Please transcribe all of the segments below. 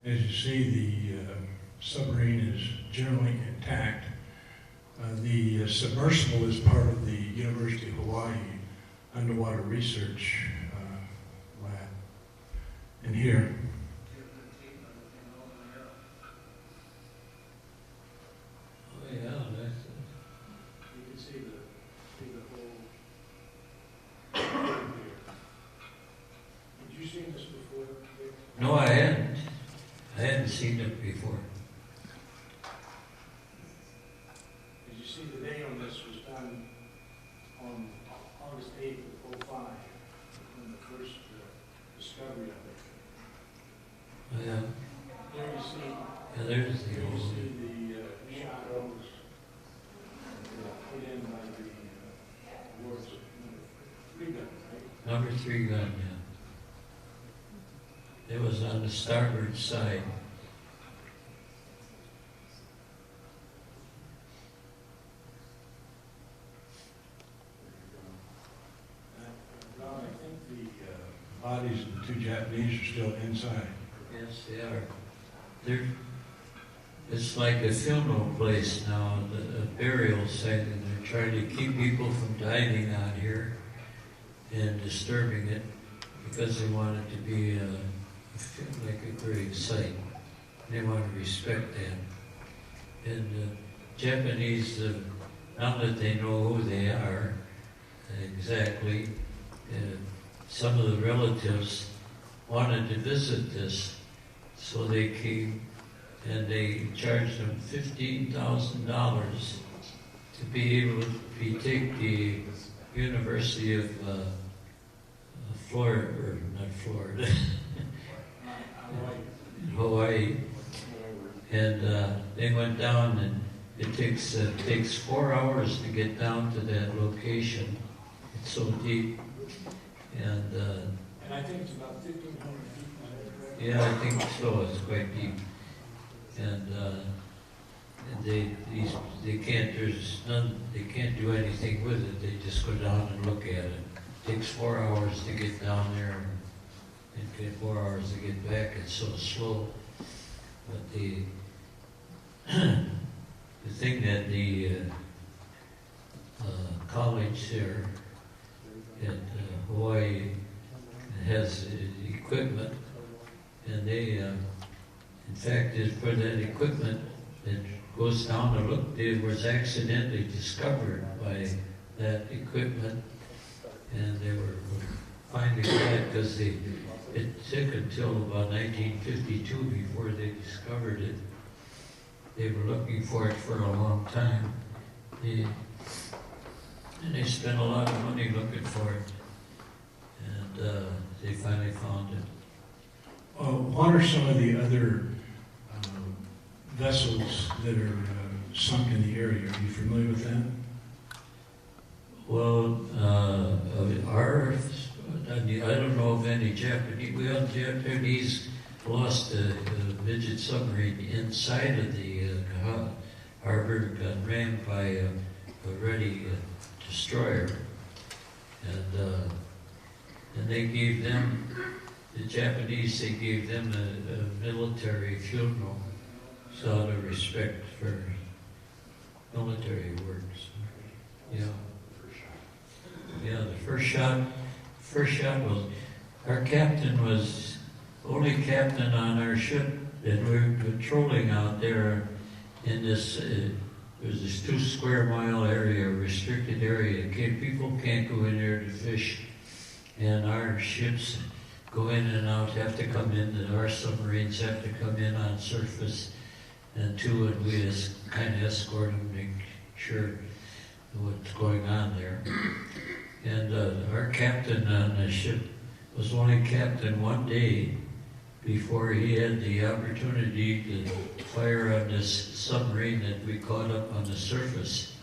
As you see, the submarine is generally intact. The submersible is part of the University of Hawaii underwater research lab. And here, oh yeah, that's you can see the whole. Did you see this before? no, I hadn't. I hadn't seen it before. As you see, the day on this was done on August 8th of '05, when the first discovery of it. Oh, yeah. There you see, Yeah, there's the old. the shadows put in by the war's number 3 gun, right? Number 3 gun, yeah. It was on the starboard side. Ron, I think the bodies of the 2 Japanese are still inside. Yes, they are. They're, it's like a funeral place now, a burial site, and they're trying to keep people from diving on here and disturbing it because they want it to be like a grave site. They want to respect that. And Japanese, now that they know who they are exactly, some of the relatives wanted to visit this, so they came and they charged them $15,000 to be able to take the University of Florida, or not Florida, Hawaii, and they went down, and it takes 4 hours to get down to that location. It's so deep, and I think it's about 1,500 feet. yeah, I think so. It's quite deep, and they can't. There's none. They can't do anything with it. They just go down and look at it. It takes 4 hours to get down there, and get 4 hours to get back. It's so slow. But the thing that the college there at Hawaii has equipment, and they, in fact, is for that equipment that goes down to look, it was accidentally discovered by that equipment, and they were finding that because it took until about 1952 before they discovered it. They were looking for it for a long time. And they spent a lot of money looking for it, and they finally found it. What are some of the other vessels that are sunk in the area? Are you familiar with that? Well, I don't know of any Japanese. Well, Japanese lost a midget submarine inside of the harbor, got rammed by a ready destroyer, and they gave them, the Japanese, they gave them a military funeral, so out of respect for military works. Yeah. Yeah, the first shot was, our captain was only captain on our ship, and we were patrolling out there in this, there's this 2 square mile area, restricted area. People can't go in there to fish, and our ships go in and out, have to come in, and our submarines have to come in on surface, and we just kind of escort them, make sure what's going on there. And our captain on the ship was only captain 1 day before he had the opportunity to fire on this submarine that we caught up on the surface.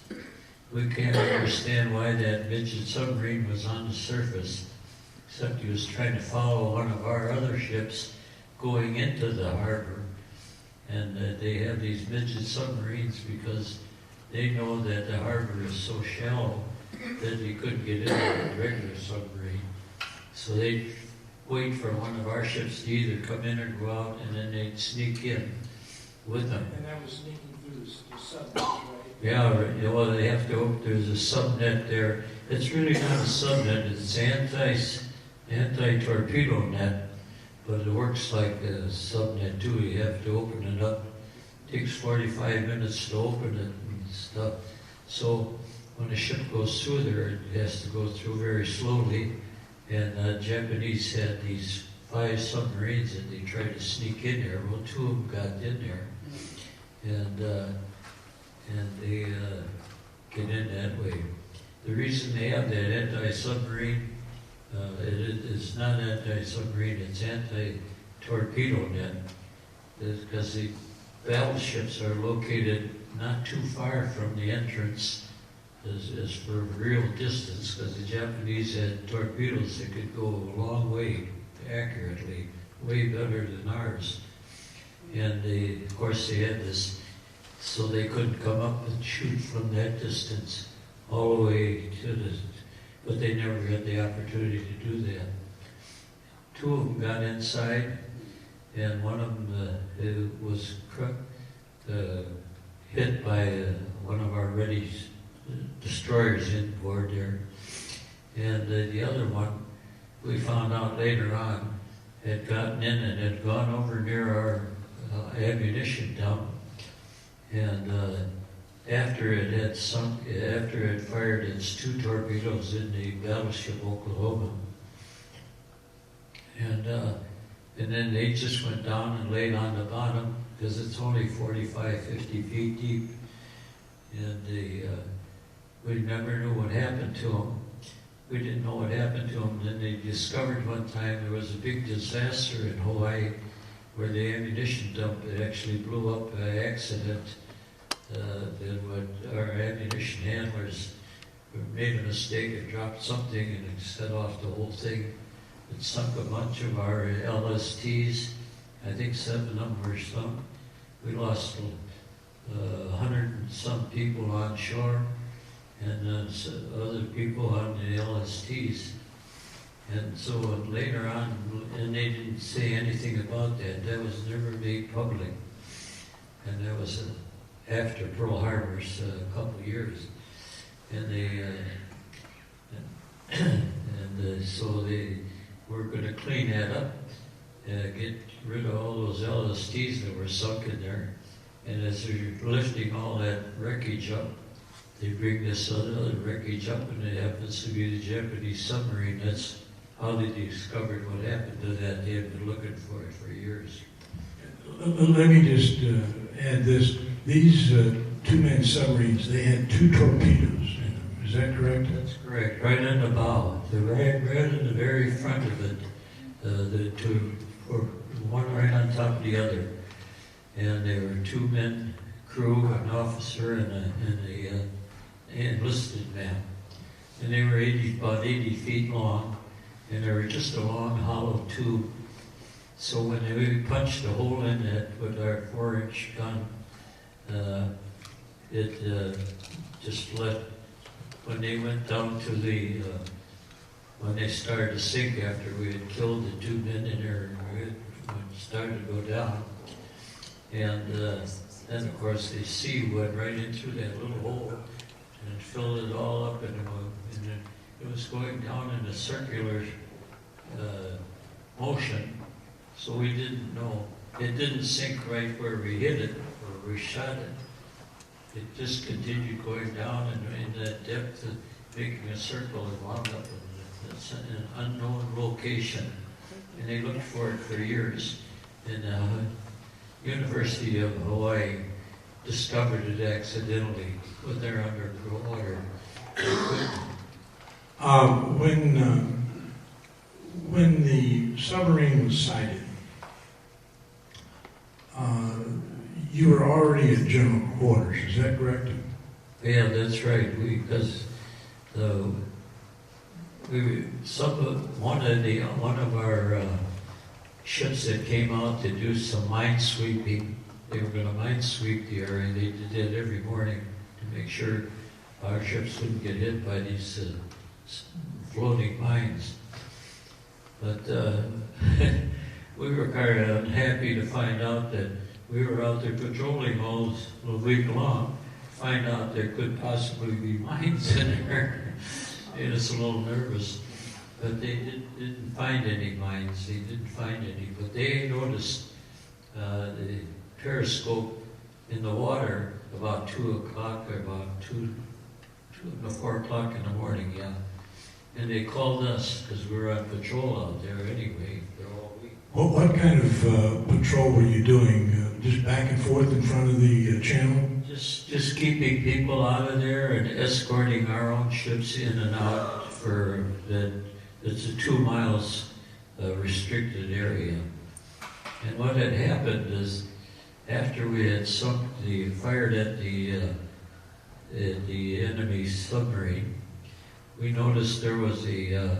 We can't understand why that midget submarine was on the surface, except he was trying to follow one of our other ships going into the harbor. And they have these midget submarines because they know that the harbor is so shallow that he couldn't get into a regular submarine. So they wait for one of our ships to either come in or go out, and then they'd sneak in with them. And that was sneaking through the submarine, right? Yeah, right. Yeah, well, they have to, there's a subnet there. It's really not a subnet, it's anti-torpedo net, but it works like a subnet too. You have to open it up. It takes 45 minutes to open it and stuff. So when a ship goes through there, it has to go through very slowly. And Japanese had these 5 submarines that they tried to sneak in there. Well, 2 of them got in there. And they get in that way. The reason they have that anti-submarine, it is not anti-submarine, it's anti-torpedo net, is because the battleships are located not too far from the entrance as for real distance, because the Japanese had torpedoes that could go a long way accurately, way better than ours. And of course they had this, so they couldn't come up and shoot from that distance all the way to but they never had the opportunity to do that. 2 of them got inside, and one of them was hit by one of our ready destroyers inboard there. And the other one, we found out later on, had gotten in and had gone over near our ammunition dump. And after it had sunk, after it fired its 2 torpedoes in the battleship Oklahoma, and then they just went down and laid on the bottom because it's only 45, 50 feet deep, and we never knew what happened to them. We didn't know what happened to them. Then they discovered one time there was a big disaster in Hawaii where the ammunition dump, it actually blew up by accident. Then what our ammunition handlers made a mistake and dropped something and it set off the whole thing. It sunk a bunch of our LSTs. I think 7 of them were sunk. We lost 100 and some people on shore and other people on the LSTs. And so later on, and they didn't say anything about that. That was never made public. And that was after Pearl Harbor's a couple of years. And so they were going to clean that up, get rid of all those LSTs that were sunk in there. And as they're lifting all that wreckage up, they bring this other wreckage up, and it happens to be the Japanese submarine. That's how they discovered what happened to that. They had been looking for it for years. Let me just add this. These 2-man submarines, they had 2 torpedoes in them. Is that correct? That's correct. Right in the bow. They're right in the very front of it. The 2, or one right on top of the other. And they were 2 men, crew, an officer, and a enlisted man. And they were about 80 feet long, and they were just a long hollow tube. So when we punched a hole in it with our 4-inch gun, it just let, when they went down to when they started to sink after we had killed the 2 men in there, it started to go down. And then of course the sea went right in through that little hole and it filled it all up, and it was going down in a circular motion. So we didn't know. It didn't sink right where we hit it or we shot it. It just continued going down and in that depth, making a circle and wound up in an unknown location. And they looked for it for years. And the University of Hawaii discovered it accidentally when they're under water. When the submarine was sighted, you were already at general quarters, is that correct? Yeah, that's right. Because one of our ships that came out to do some mine sweeping, they were going to mine sweep the area. They did that every morning to make sure our ships wouldn't get hit by these floating mines. But we were kind of unhappy to find out that we were out there patrolling all week long, find out there could possibly be mines in there. Made us a little nervous. But they didn't find any mines. They didn't find any. But they noticed the periscope in the water about 2 o'clock, or about 4 o'clock in the morning, yeah. And they called us because we were on patrol out there anyway for all week. What kind of patrol were you doing? Just back and forth in front of the channel? Just keeping people out of there and escorting our own ships in and out for the. It's a 2 miles restricted area. And what had happened is, after we had fired at the enemy submarine, we noticed there was a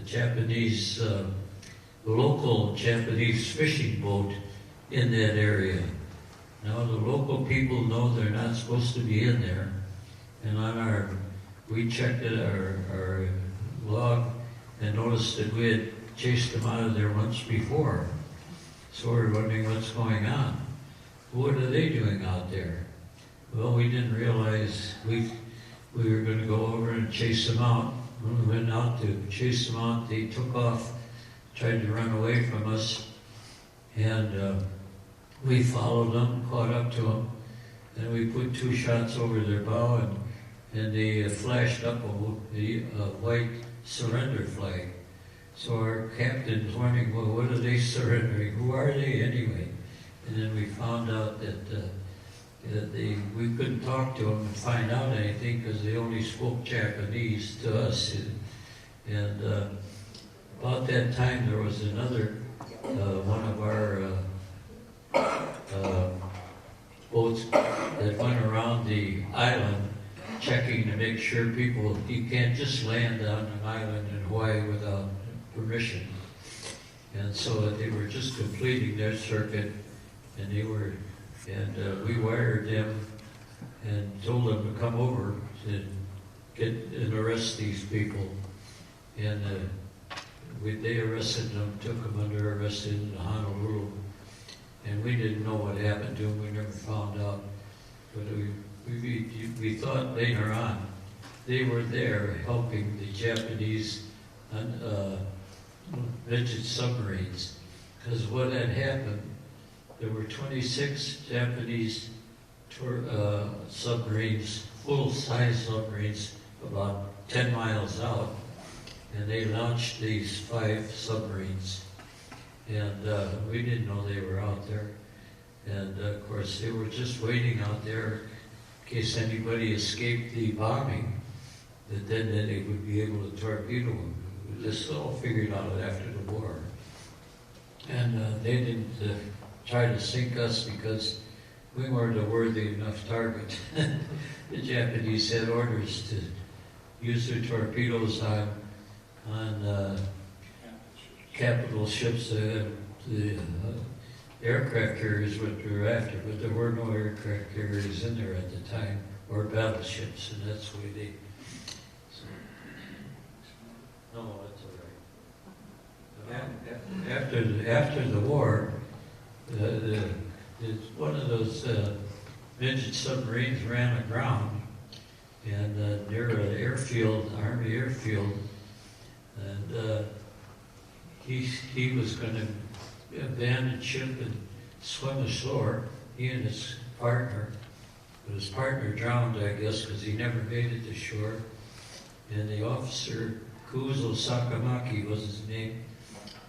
Japanese, local Japanese fishing boat in that area. Now the local people know they're not supposed to be in there, and we checked our log and noticed that we had chased them out of there once before. So we were wondering what's going on. What are they doing out there? Well, we didn't realize we were going to go over and chase them out. When we went out to chase them out, they took off, tried to run away from us, and we followed them, caught up to them, and we put 2 shots over their bow, and they flashed up a white surrender flag. So our captain was wondering, well, what are they surrendering? Who are they anyway? And then we found out that we couldn't talk to them and find out anything because they only spoke Japanese to us. And about that time, there was another one of our boats that went around the island checking to make sure you can't just land on an island in Hawaii without permission. And so they were just completing their circuit, and we wired them and told them to come over and arrest these people. And they arrested them, took them under arrest in Honolulu. And we didn't know what happened to them. We never found out. But we thought later on they were there helping the Japanese midget submarines. Because what had happened, there were 26 Japanese submarines, full-size submarines, about 10 miles out, and they launched these 5 submarines. And we didn't know they were out there. And of course, they were just waiting out there in case anybody escaped the bombing, that then they would be able to torpedo them. This all figured out after the war. And they didn't try to sink us because we weren't a worthy enough target. The Japanese had orders to use their torpedoes on capital ships. The aircraft carriers what we were after, but there were no aircraft carriers in there at the time, or battleships, and that's the way they... No, that's all right. After the war, one of those midget submarines ran aground, and near an airfield, Army airfield, and he was going to abandon ship and swim ashore, he and his partner. But his partner drowned, I guess, because he never made it to shore. And the officer, Kuzo Sakamaki was his name,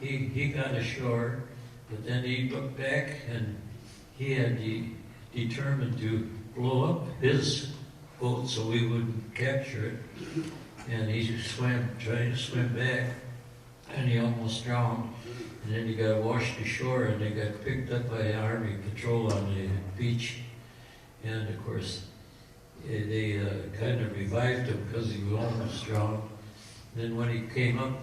he got ashore, but then he looked back and he had determined to blow up his boat so we wouldn't capture it. And he tried to swim back, and he almost drowned. And then he got washed ashore, and they got picked up by Army patrol on the beach. And of course, they kind of revived him because he was almost drowned. Then when he came up,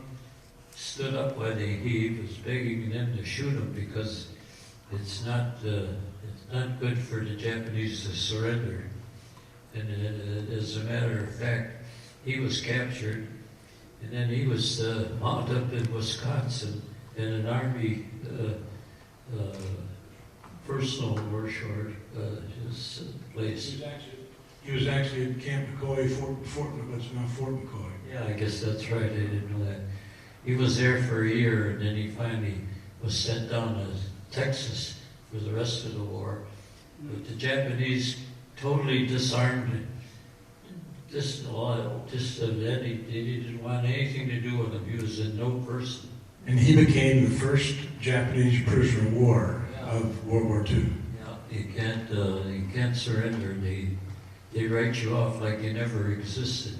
stood up by the heave, was begging them to shoot him because it's not good for the Japanese to surrender. And as a matter of fact, he was captured, And then he was mounted up in Wisconsin in an Army personal workshop, his place. He was actually at Camp McCoy, what's now Fort McCoy. Yeah, I guess that's right. I didn't know that. He was there for a year, and then he finally was sent down to Texas for the rest of the war. But the Japanese totally disarmed they didn't want anything to do with him. He was a no person. And he became the first Japanese prisoner of war of World War II. Yeah, you can't surrender. They write you off like you never existed.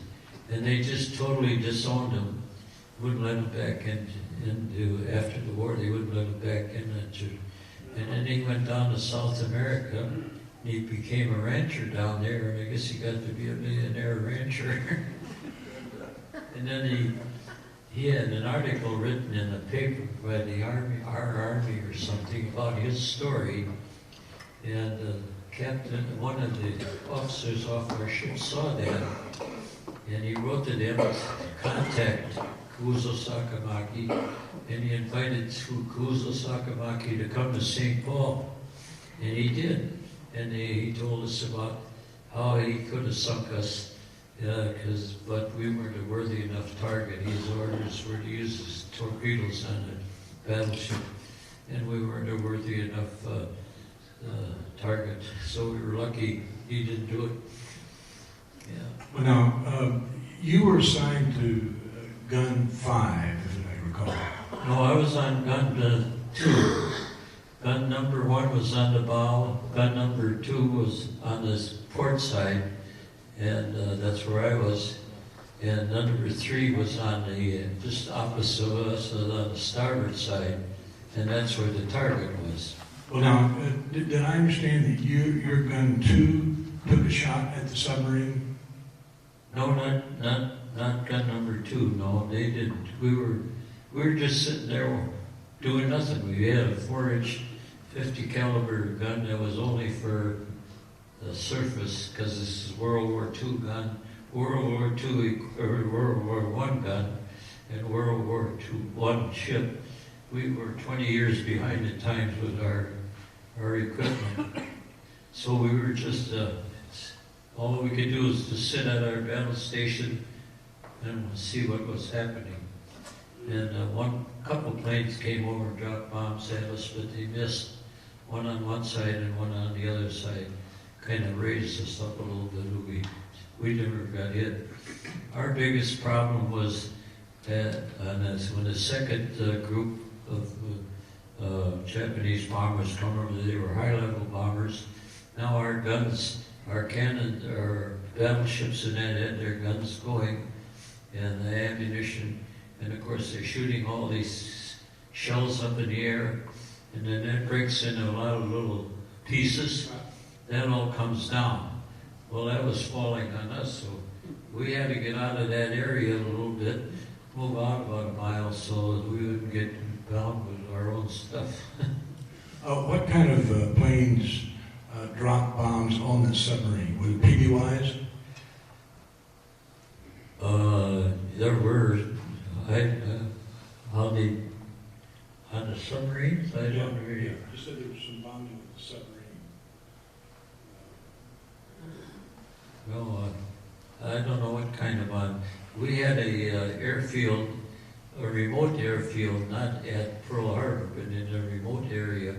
And they just totally disowned him. Wouldn't let him back into after the war. They wouldn't let him back in. And then he went down to South America. He became a rancher down there, and I guess he got to be a millionaire rancher. And then he had an article written in the paper by the Army, our Army or something, about his story. And one of the officers off our ship saw that, and he wrote to them to contact Kuzo Sakamaki, and he invited Kuzo Sakamaki to come to St. Paul, and he did. And he told us about how he could have sunk us, but we weren't a worthy enough target. His orders were to use his torpedoes on a battleship, and we weren't a worthy enough target. So we were lucky he didn't do it. Yeah. Well, now, you were assigned to Gun 5, as I recall. No, I was on Gun 2. Gun number 1 was on the bow. Gun number 2 was on the port side, and that's where I was. And number 3 was on the just opposite of us, on the starboard side, and that's where the target was. Well, now, did I understand that your Gun 2 took a shot at the submarine? No, not gun number 2. No, they didn't. We were just sitting there doing nothing. We had a 4-inch 50 caliber gun that was only for the surface, because this is World War II gun, World War I gun, and World War I ship. We were 20 years behind the times with our equipment. So we were just, all we could do was to sit at our battle station and see what was happening. And couple planes came over and dropped bombs at us, but they missed. One on one side and one on the other side. Kind of raised us up a little bit. We never got hit. Our biggest problem was that when the second group of Japanese bombers come over, they were high-level bombers. Now our guns, our cannon, our battleships and that had their guns going, and the ammunition. And of course, they're shooting all these shells up in the air, and then that breaks into a lot of little pieces. That all comes down. Well, that was falling on us, so we had to get out of that area a little bit, move out about a mile so that we wouldn't get bound with our own stuff. What kind of planes dropped bombs on the submarine? Was it PBYs? There were. On the submarines? I don't know. Yeah, you said there was some bombing with the submarine. No, I don't know what kind of bomb. We had a airfield, a remote airfield, not at Pearl Harbor, but in a remote area.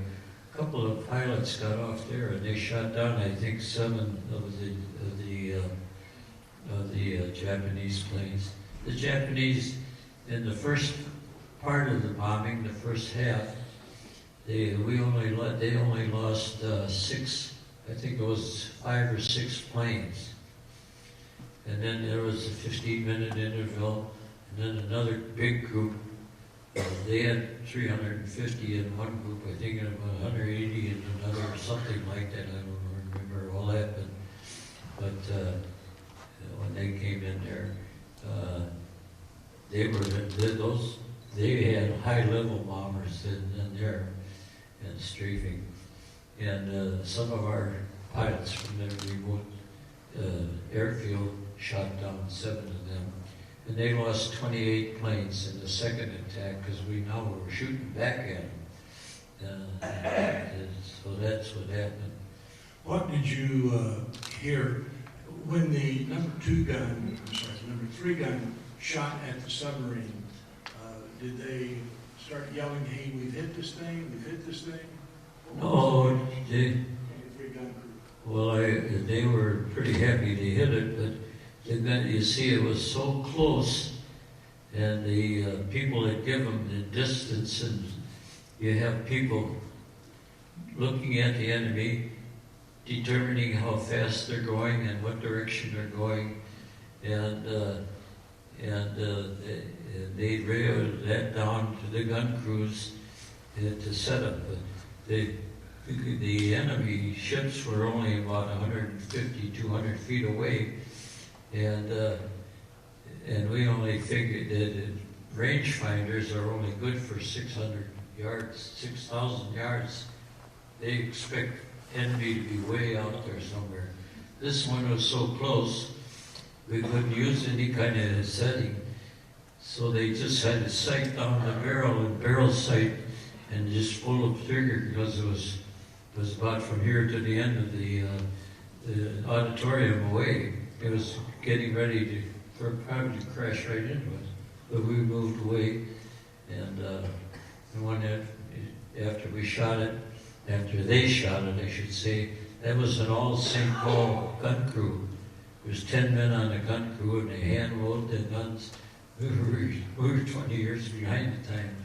A couple of pilots got off there, and they shot down, I think, 7 of the Japanese planes. The Japanese, in the first part of the bombing, the first half, they only lost 6. I think it was 5 or 6 planes. And then there was a 15-minute interval, and then another big group. They had 350 in one group, I think, and about 180 in another, something like that. I don't remember all that, but when they came in there, they had high-level bombers in there and strafing, and some of our pilots from the remote airfield shot down 7 of them, And they lost 28 planes in the second attack because we now were shooting back at them. So that's what happened. What did you hear when the number 3 gun shot at the submarine? Did they start yelling, "Hey, we've hit this thing, we've hit this thing"? No, Number 3 gun crew. well, they were pretty happy they hit it, but the gun, you see, it was so close, and the people had given them the distance, and you have people looking at the enemy, determining how fast they're going and what direction they're going, and they railed that down to the gun crews to set up. The enemy ships were only about 150, 200 feet away, and we only figured that rangefinders are only good for 600 yards, 6,000 yards. They expect enemy to be way out there somewhere. This one was so close, we couldn't use any kind of setting. So they just had to sight down the barrel and barrel sight and just pull the trigger because it was about from here to the end of the auditorium away. It was getting ready for probably to crash right into us. But we moved away, and after we shot it, after they shot it, I should say, that was an all St. Paul gun crew. There was 10 men on the gun crew, and they hand-loaded the guns. We were 20 years behind the time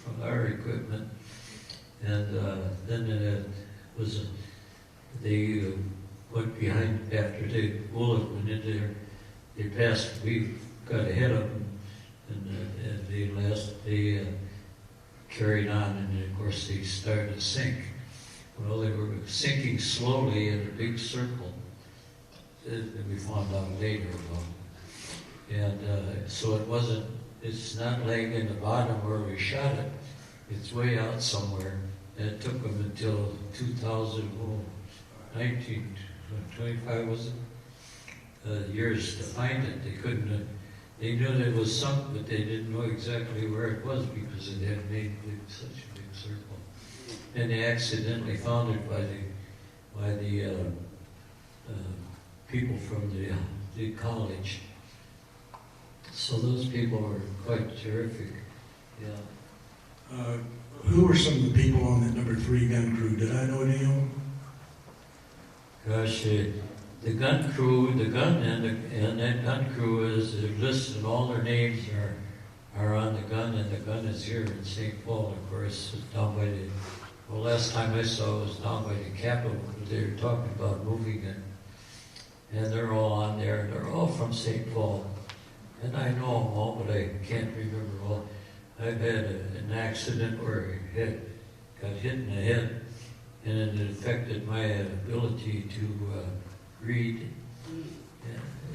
of our equipment. And then they went behind after the bullet went into there. They passed, we got ahead of them, and they carried on, and of course they started to sink. Well, they were sinking slowly in a big circle, that we found out later about. And so it's not laying in the bottom where we shot it, it's way out somewhere. And it took them until 2019, 25 was it? Years to find it. They couldn't, they knew there was something, but they didn't know exactly where it was because it had made such a big circle. And they accidentally found it by the people from the college. So those people were quite terrific. Yeah. Who were some of the people on that number 3 gun crew? Did I know any of them? Gosh, the gun crew, and that gun crew is listed. All their names are on the gun, and the gun is here in St. Paul, of course, down by the. Well, last time I saw it was down by the Capitol. They were talking about moving it, and they're all on there. They're all from St. Paul, and I know them all, but I can't remember all. I've had an accident where I got hit in the head, and it affected my ability to read.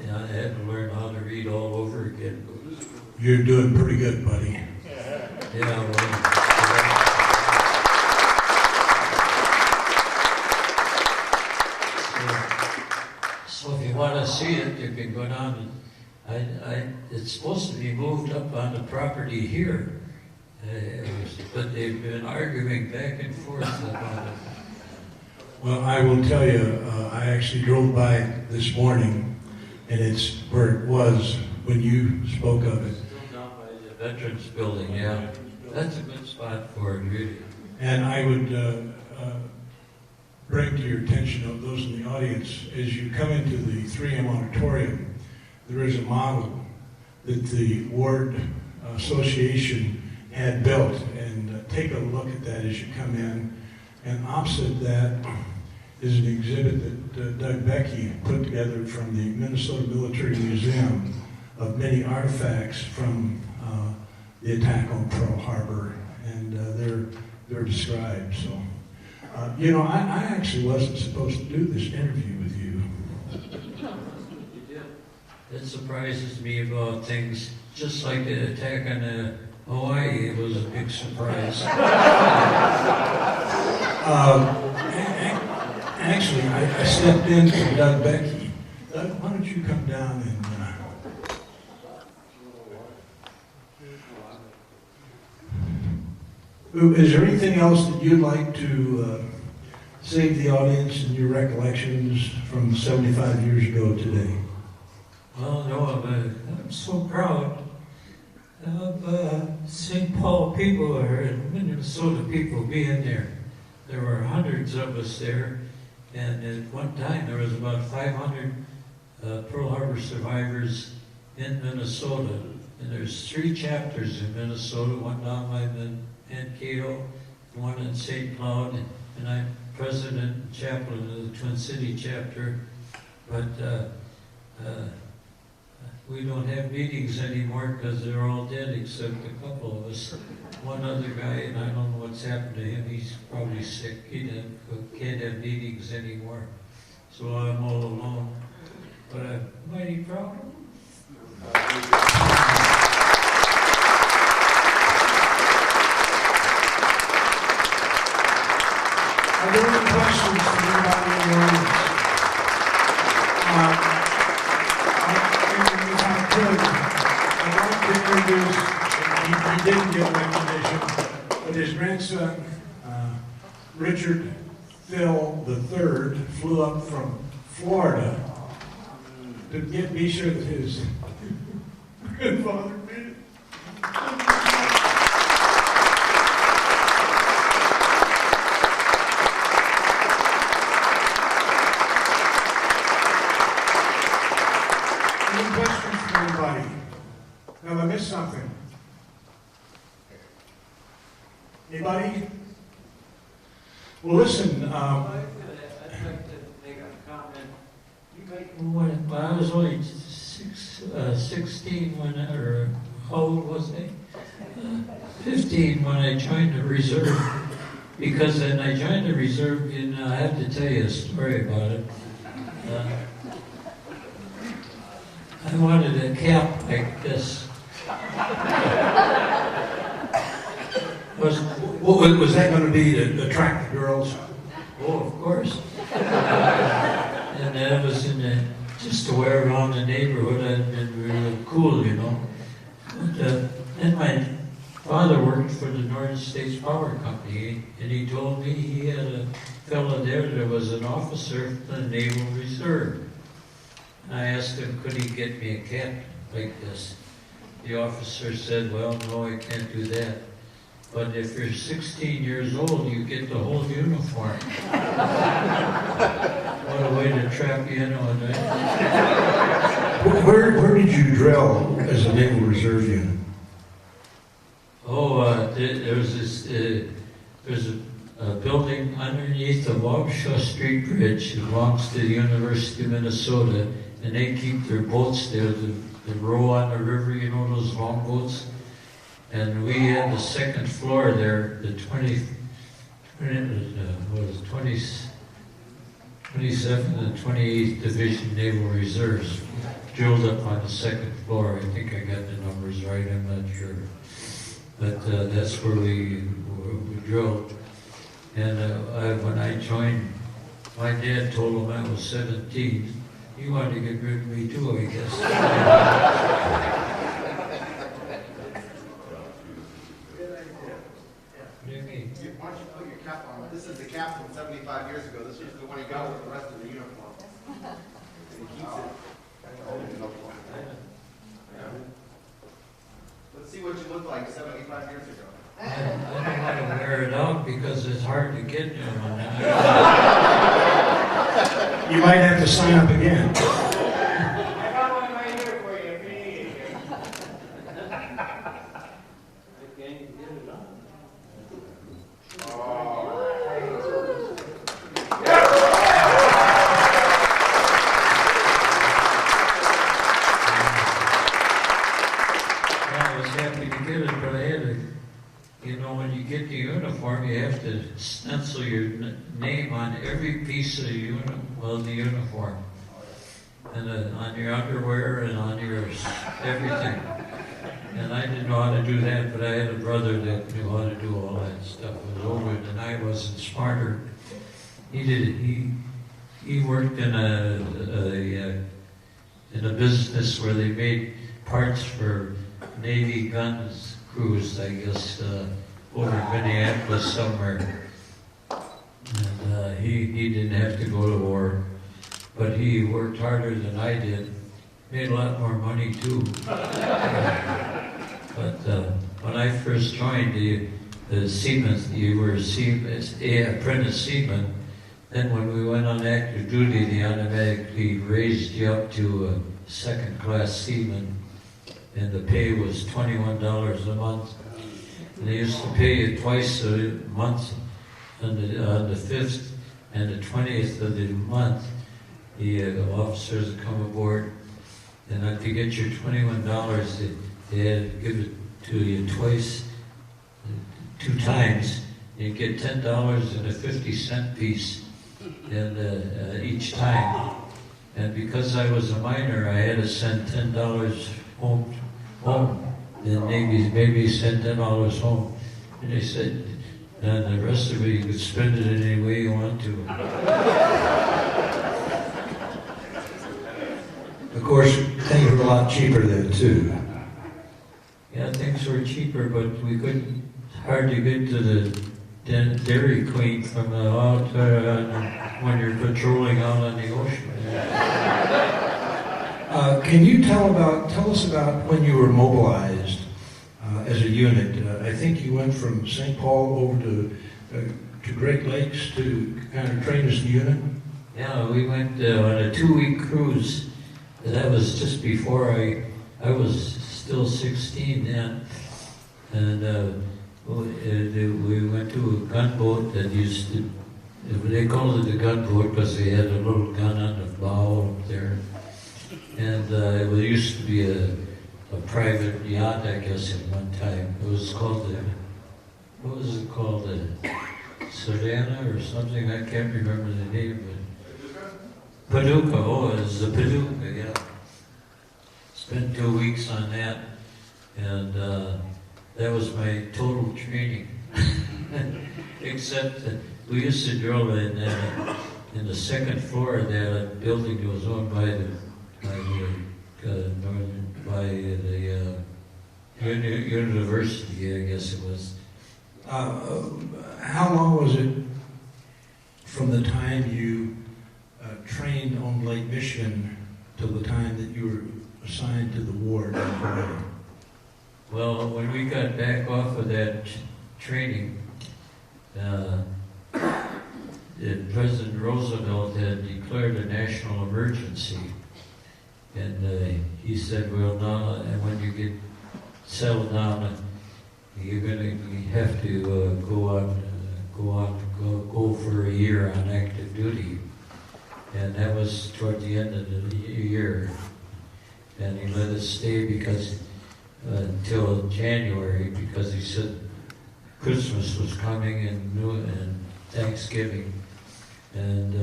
And I had to learn how to read all over again. You're doing pretty good, buddy. Yeah, well. So if you want to see it, you can go down and it's supposed to be moved up on the property here. But they've been arguing back and forth about it. Well, I will tell you, I actually drove by it this morning, and it's where it was when you spoke of it. Still down by the Veterans Building, yeah. That's a good spot for it, really. And I would bring to your attention of those in the audience, as you come into the 3M auditorium, there is a model that the Ward Association had built, and take a look at that as you come in. And opposite that is an exhibit that Doug Becky put together from the Minnesota Military Museum of many artifacts from the attack on Pearl Harbor, and they're described. So, you know, I actually wasn't supposed to do this interview with you. You did. It surprises me about things, just like the attack on Hawaii. It was a big surprise. Actually, I stepped in for Doug Becky. Doug, why don't you come down and Is there anything else that you'd like to save the audience in your recollections from 75 years ago today? Well, no, I'm so proud of St. Paul people or Minnesota people being there. There were hundreds of us there, and at one time there was about 500 Pearl Harbor survivors in Minnesota. And there's 3 chapters in Minnesota, one down by Mankato, one in St. Cloud, and I'm president and chaplain of the Twin City chapter. But we don't have meetings anymore because they're all dead except a couple of us. One other guy, and I don't know what's happened to him, he's probably sick. He can't have meetings anymore. So I'm all alone. But I'm mighty proud of him. Are there any questions from anybody in the audience? If I could, I'd like to introduce, he didn't get recognition, but his grandson, Richard Thill III, flew up from Florida to be sure that his grandfather made it. Any questions from anybody? Have I missed something? Anybody? Well, listen, I'd like to make a comment. When I was only 16 or how old was I? 15 when I joined the reserve. Because then I joined the reserve, and I have to tell you a story about it. I wanted a cap like this. was that going to be to attract the girls? Oh, of course. And that was just to wear around the neighborhood and really cool, you know. But, and my father worked for the Northern States Power Company, and he told me he had a fellow there that was an officer for the Naval Reserve. And I asked him, could he get me a cap like this? The officer said, well, no, I can't do that. But if you're 16 years old, you get the whole uniform. What a way to trap you in on that. Where did you drill as a Naval Reserve unit? Oh, there's a building underneath the Wabasha Street Bridge. It belongs to the University of Minnesota, and they keep their boats there, the row on the river, you know, those long boats. And we had the second floor there, the 27th and 28th Division Naval Reserves drilled up on the second floor. I think I got the numbers right, I'm not sure. But that's where we drilled. And when I joined, my dad told him I was 17. He wanted to get rid of me too, I guess. Why don't you put your cap on? This is the cap from 75 years ago. This was the one he got with the rest of the uniform. And he keeps it. Let's see what you look like 75 years ago. I don't want to wear it out because it's hard to get you on that. You might have to sign up again. I got one right here for you, me. I can't even get it on. I was happy to get it, but I had to, you know, when you get the uniform, you have to stencil your name on every piece of the uniform. And on your underwear and on your everything. And I didn't know how to do that, but I had a brother that knew how to do all that stuff. He was older than I was and smarter. He did it. He worked in a business where they made parts for Navy guns crews, I guess, over in Minneapolis somewhere. And he didn't have to go to war, but he worked harder than I did. Made a lot more money too. But when I first joined the seamen, you were apprentice seaman. Then when we went on active duty, they automatically raised you up to a second-class seaman, and the pay was $21 a month. And they used to pay you twice a month, on the 5th and the 20th of the month. The officers would come aboard, and to get your $21, they had to give it to you twice, 2 times. You get $10 and a 50-cent piece, and each time. And because I was a minor, I had to send $10 home, and maybe send $10 home. And they said, and the rest of it you could spend it any way you want to. Of course, things were a lot cheaper then too. Yeah, things were cheaper, but we couldn't hardly get to the Dairy Queen from out when you're patrolling out on the ocean. Can you tell us about when you were mobilized as a unit? I think you went from St. Paul over to Great Lakes to kind of train as a unit. Yeah, we went on a 2-week cruise. That was just before I was still 16 then, and we went to a gunboat that used to. They called it a gunboat because they had a little gun on the bow up there. And it used to be a private yacht, I guess, at one time. It was called what was it called? The Savannah or something? I can't remember the name, but Paducah. Oh, it was the Paducah, yeah. Spent 2 weeks on that, and that was my total training. Except that we used to drill in the second floor of that building that was owned by the university, I guess it was. How long was it from the time you trained on Lake Michigan till the time that you were assigned to the ward in Hawaii? Well, when we got back off of that training, President Roosevelt had declared a national emergency. And he said, well, now, and when you get settled down, you have to go for a year on active duty. And that was toward the end of the year. And he let us stay until January, because he said Christmas was coming and Thanksgiving. And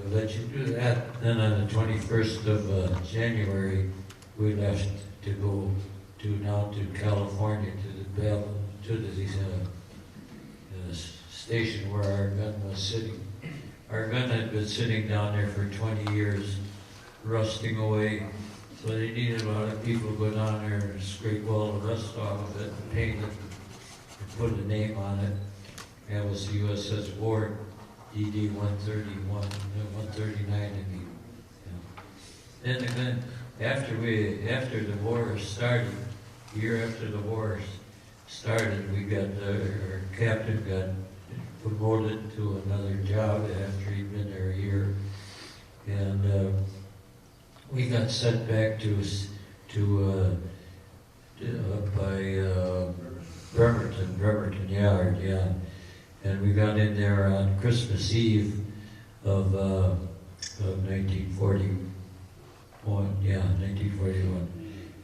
we let you do that. Then on the 21st of January, we left to go to California, to the station where our gun was sitting. Our gun had been sitting down there for 20 years, rusting away. So they needed a lot of people to go down there and scrape all the rust off of it and paint it and put a name on it. That was the U.S.S. Ward. DD 131, 139, I mean. Yeah. Then after the war started, a year after the war started, we got our captain got promoted to another job after he'd been there a year, and we got sent back to by Bremerton Yard, yeah. And we got in there on Christmas Eve of 1941. Yeah, 1941.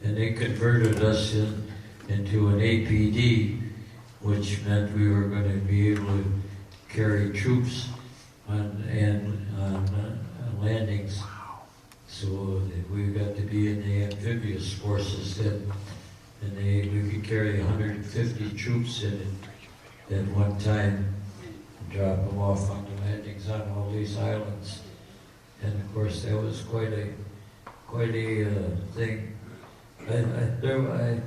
And they converted us into an APD, which meant we were going to be able to carry troops on landings. So we got to be in the amphibious forces then, and we could carry 150 troops in it at one time, and drop them off on the landings on all these islands. And of course, that was quite a thing.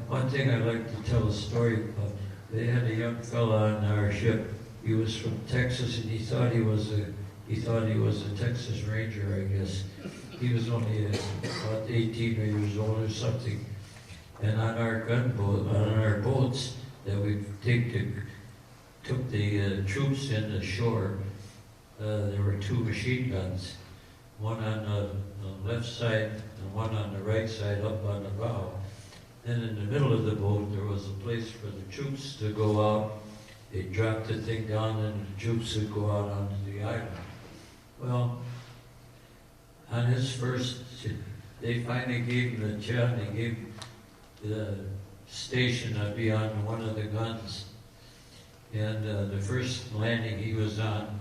One thing I'd like to tell a story about. they had a young fella on our ship. He was from Texas, and he thought he was a Texas Ranger, I guess. He was only about 18 years old or something. And on our gunboat, on our boats that we took the troops in the shore, there were 2 machine guns, one on the left side and one on the right side up on the bow. Then in the middle of the boat, there was a place for the troops to go out. They dropped the thing down, and the troops would go out onto the island. Well, on his first, they finally gave him the job. They gave him the station to be on one of the guns. And the first landing he was on,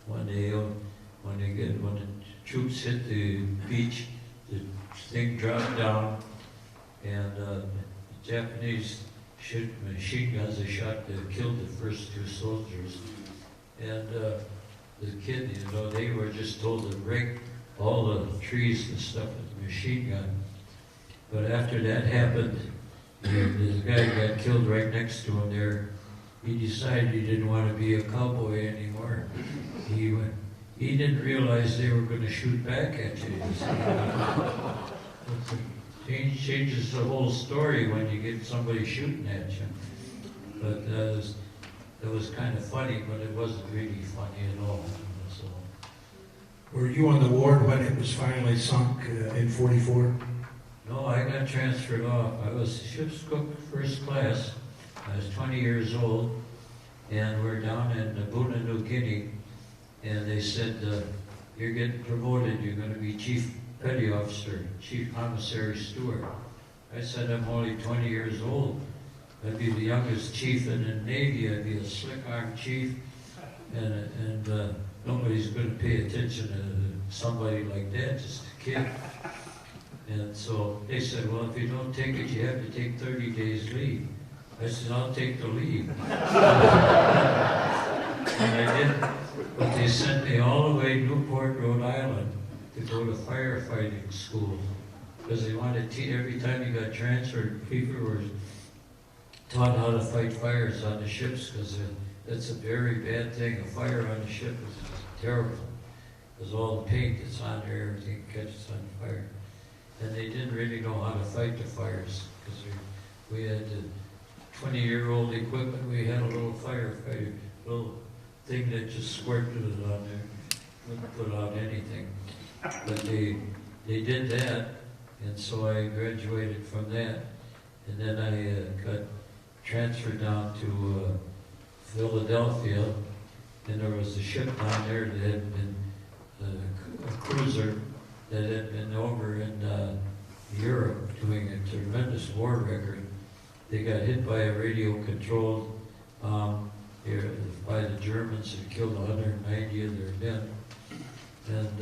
when the troops hit the beach, the thing dropped down, and the Japanese machine guns they killed the first 2 soldiers. And the kid, they were just told to break all the trees and stuff with the machine gun. But after that happened, this guy got killed right next to him there. He decided he didn't want to be a cowboy anymore. He didn't realize they were going to shoot back at you. It changes the whole story when you get somebody shooting at you. But it was kind of funny, but it wasn't really funny at all. So. Were you on the ward when it was finally sunk in 44? No, I got transferred off. I was ship's cook first class. I was 20 years old, and we're down in Papua New Guinea, and they said, you're getting promoted, you're going to be chief petty officer, chief commissary steward. I said, I'm only 20 years old. I'd be the youngest chief in the Navy. I'd be a slick-arm chief, and nobody's going to pay attention to somebody like that, just a kid. And so they said, well, if you don't take it, you have to take 30 days leave. I said, I'll take the leave. And I did, but they sent me all the way to Newport, Rhode Island to go to firefighting school. Because they wanted to, every time you got transferred, people were taught how to fight fires on the ships, because that's a very bad thing. A fire on the ship is terrible, because all the paint that's on there, everything catches on fire. And they didn't really know how to fight the fires, because we had the 20-year-old equipment. We had a little firefighter, little thing that just squirted it on there, wouldn't put out anything. But they did that, and so I graduated from that, and then I got transferred down to Philadelphia, and there was a ship down there that had been a cruiser that had been over in Europe doing a tremendous war record. They got hit by a radio-controlled bomb by the Germans and killed 190 of their men. And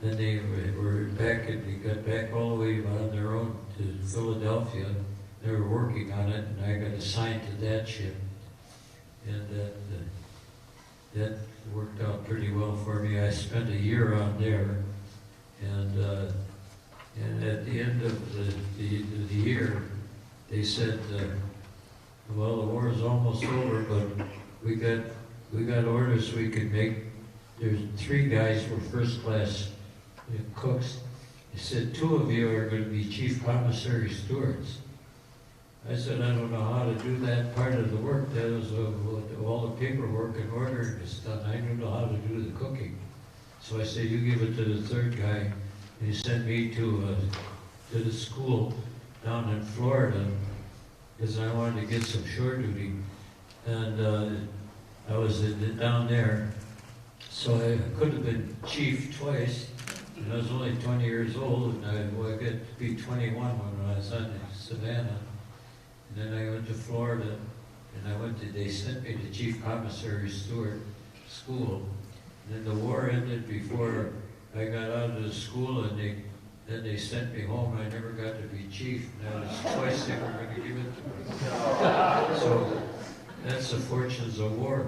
then they were back, and they got back all the way on their own to Philadelphia. They were working on it, and I got assigned to that ship. And that worked out pretty well for me. I spent a year on there, and at the end of the year, they said, well, the war is almost over, but we got orders we could make. There's 3 guys were first class cooks. They said 2 of you are going to be chief commissary stewards. I said, I don't know how to do that part of the work. That was all the paperwork and ordering is done. I don't know how to do the cooking. So I said, you give it to the 3rd guy. And he sent me to the school down in Florida, because I wanted to get some shore duty. And I was down there. So I could have been chief twice. And I was only 20 years old, and I got to be 21 when I was on Savannah. And then I went to Florida, and they sent me to chief commissary steward school. And then the war ended before I got out of the school, and then they sent me home, and I never got to be chief. And that was twice they were going to give it to me. So that's the fortunes of war.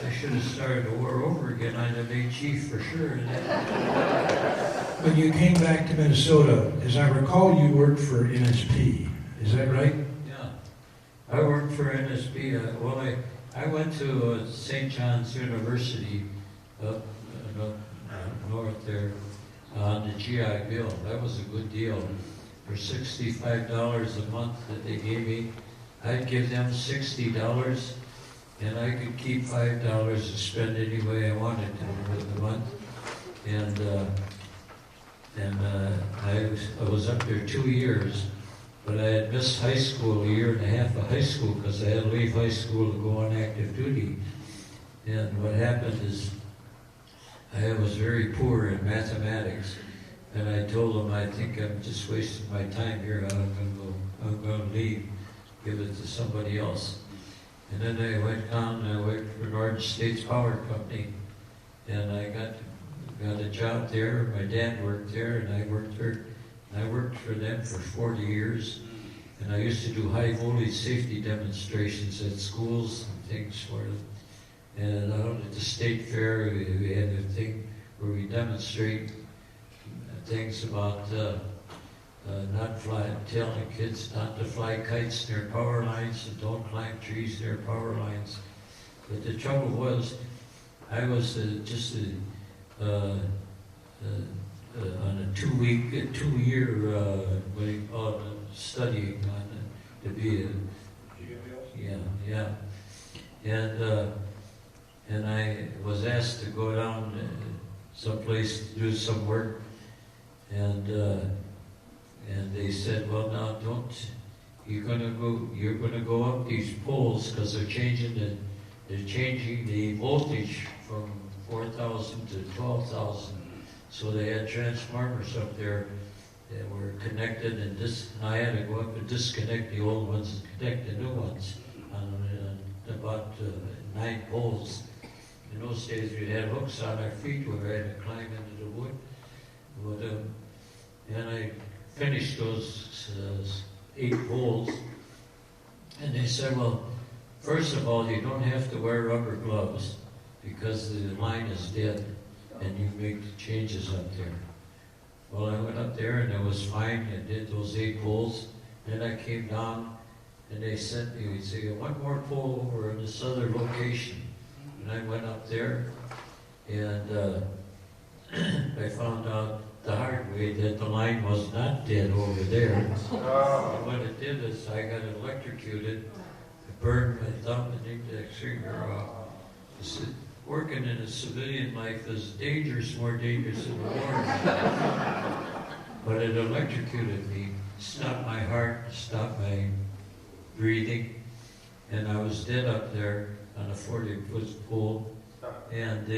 They should have started the war over again. I'd have made chief for sure. When you came back to Minnesota, as I recall, you worked for NSP. Is that right? Yeah. I worked for NSB? I went to St. John's University up north there on the GI Bill. That was a good deal. For $65 a month that they gave me, I'd give them $60, and I could keep $5 to spend any way I wanted to with the month. And I was up there 2 years, but I had missed high school, a year and a half of high school, because I had to leave high school to go on active duty. And what happened is I was very poor in mathematics, and I told them, I think I'm just wasting my time here. I'm going to leave, give it to somebody else. And then I went down and I worked for Northern States Power Company, and I got a job there. My dad worked there, and I worked there. And I worked for them for 40 years, and I used to do high voltage safety demonstrations at schools and things for them. And out at the state fair, we had a thing where we demonstrate things about telling kids not to fly kites near power lines and don't climb trees near power lines. But the trouble was, I was on a 2-year what do you call it, studying on it, to be a and I was asked to go down someplace to do some work, and they said, well, now you're gonna go up these poles because they're changing the voltage from 4,000 to 12,000. So they had transformers up there that were connected, and I had to go up and disconnect the old ones and connect the new ones on about 9 poles. In those days, we had hooks on our feet where we had to climb into the wood. And I finished those 8 poles, and they said, well, first of all, you don't have to wear rubber gloves because the line is dead, and you make the changes up there. Well, I went up there, and it was fine. I did those 8 poles. Then I came down, and they sent me, we'd say, 1 more pole over in this other location. And I went up there, and I found out the hard way that the line was not dead over there. And what it did is I got electrocuted. It burned my thumb and index finger off. Working in a civilian life is dangerous, more dangerous than war. But it electrocuted me, stopped my heart, stopped my breathing, and I was dead up there on a 40-foot pole. And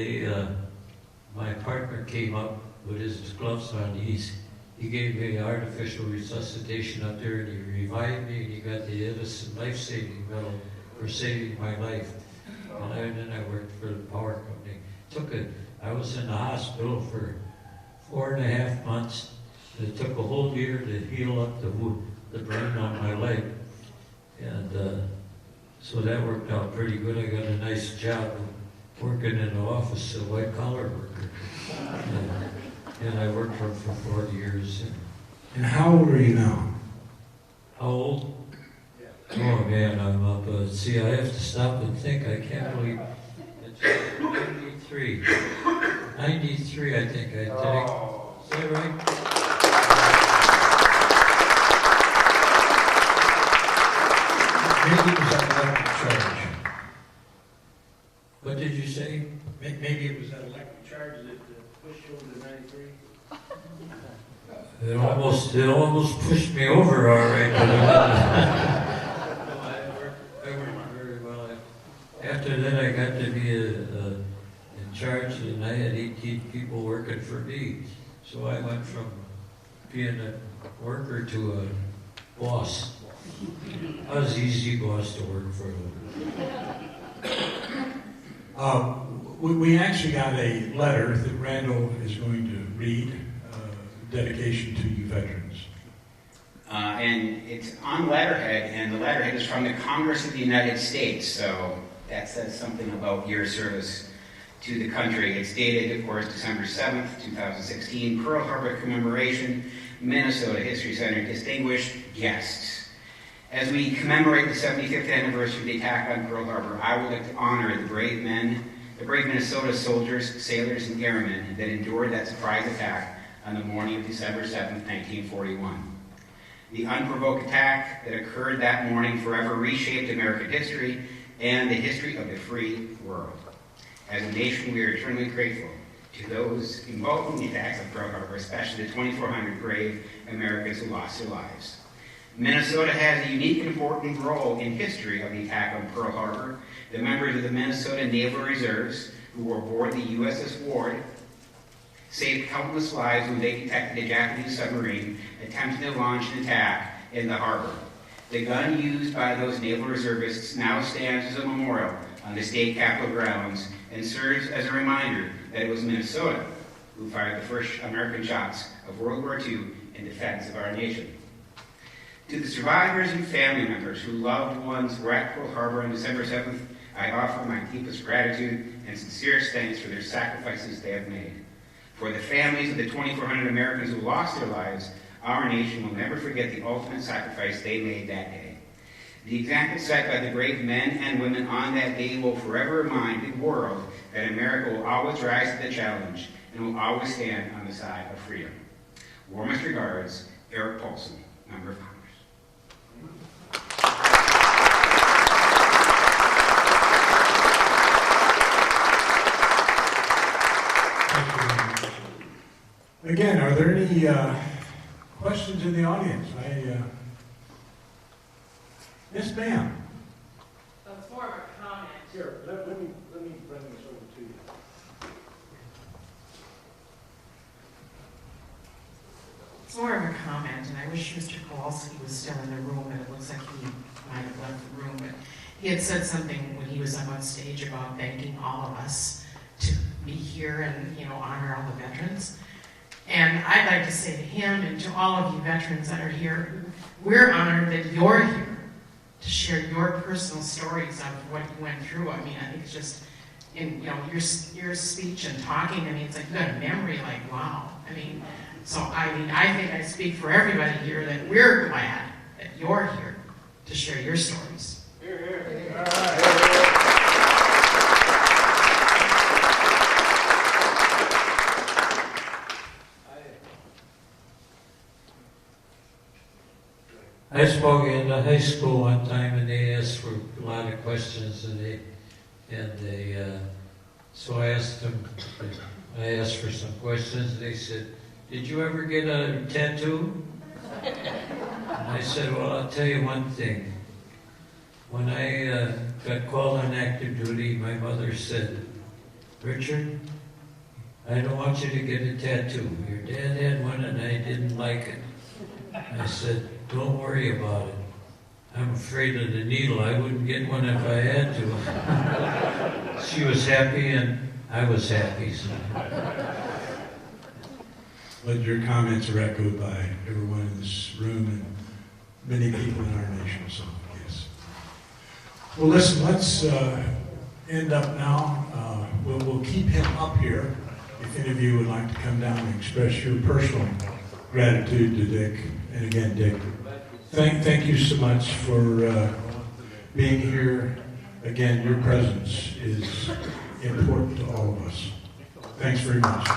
my partner came up with his gloves on. He gave me artificial resuscitation up there, and he revived me, and he got the Edison life-saving medal for saving my life. And then I worked for the power company. I was in the hospital for 4.5 months. It took a whole year to heal up the burn on my leg. And so that worked out pretty good. I got a nice job working in the office, a white-collar worker. And I worked for 40 years. And how old are you now? How old? Oh man, I'm up. See, I have to stop and think. I can't believe it's 93. 93, I think. Is that right? Maybe it was that electric charge. What did you say? Maybe it was that electric charge that pushed you over to 93. It almost pushed me over, all right. But I worked very well. After that, I got to be in charge, and I had 18 people working for me. So I went from being a worker to a boss. I was an easy boss to work for. We actually got a letter that Randall is going to read, dedication to you veterans. And it's on letterhead, and the letterhead is from the Congress of the United States, so that says something about your service to the country. It's dated, of course, December 7th, 2016, Pearl Harbor Commemoration, Minnesota History Center, distinguished guests. As we commemorate the 75th anniversary of the attack on Pearl Harbor, I would like to honor the brave Minnesota soldiers, sailors, and airmen that endured that surprise attack on the morning of December 7, 1941. The unprovoked attack that occurred that morning forever reshaped American history and the history of the free world. As a nation, we are eternally grateful to those involved in the attacks of Pearl Harbor, especially the 2,400 brave Americans who lost their lives. Minnesota has a unique and important role in history of the attack on Pearl Harbor. The members of the Minnesota Naval Reserves who were aboard the U.S.S. Ward saved countless lives when they detected a Japanese submarine attempting to launch an attack in the harbor. The gun used by those naval reservists now stands as a memorial on the state capitol grounds and serves as a reminder that it was Minnesota who fired the first American shots of World War II in defense of our nation. To the survivors and family members whose loved ones were at Pearl Harbor on December 7th, I offer my deepest gratitude and sincerest thanks for their sacrifices they have made. For the families of the 2,400 Americans who lost their lives, our nation will never forget the ultimate sacrifice they made that day. The example set by the brave men and women on that day will forever remind the world that America will always rise to the challenge and will always stand on the side of freedom. Warmest regards, Eric Paulson, Member of Congress. Again, are there any questions in the audience? Yes, ma'am. It's more of a comment. Here, let me bring this over to you. It's more of a comment, and I wish Mr. Kowalski was still in the room, and it looks like he might have left the room, but he had said something when he was up on stage about thanking all of us to be here and, honor all the veterans. And I'd like to say to him and to all of you veterans that are here, we're honored that you're here to share your personal stories of what you went through. I mean, I think it's just, in your speech and talking, it's like you got a memory like, wow. I think I speak for everybody here that we're glad that you're here to share your stories. Here, here. All right. I spoke in the high school one time, and they asked for a lot of questions, so I asked them. I asked for some questions, and they said, "Did you ever get a tattoo?" And I said, "Well, I'll tell you one thing. When I got called on active duty, my mother said, 'Richard, I don't want you to get a tattoo. Your dad had one, and I didn't like it.' I said, 'Don't worry about it. I'm afraid of the needle. I wouldn't get one if I had to.'" She was happy, and I was happy. So. But your comments are echoed by everyone in this room and many people in our nation, so yes. Well, listen, let's end up now. We'll keep him up here if any of you would like to come down and express your personal gratitude to Dick. And again, Dick, thank you so much for being here. Again, your presence is important to all of us. Thanks very much.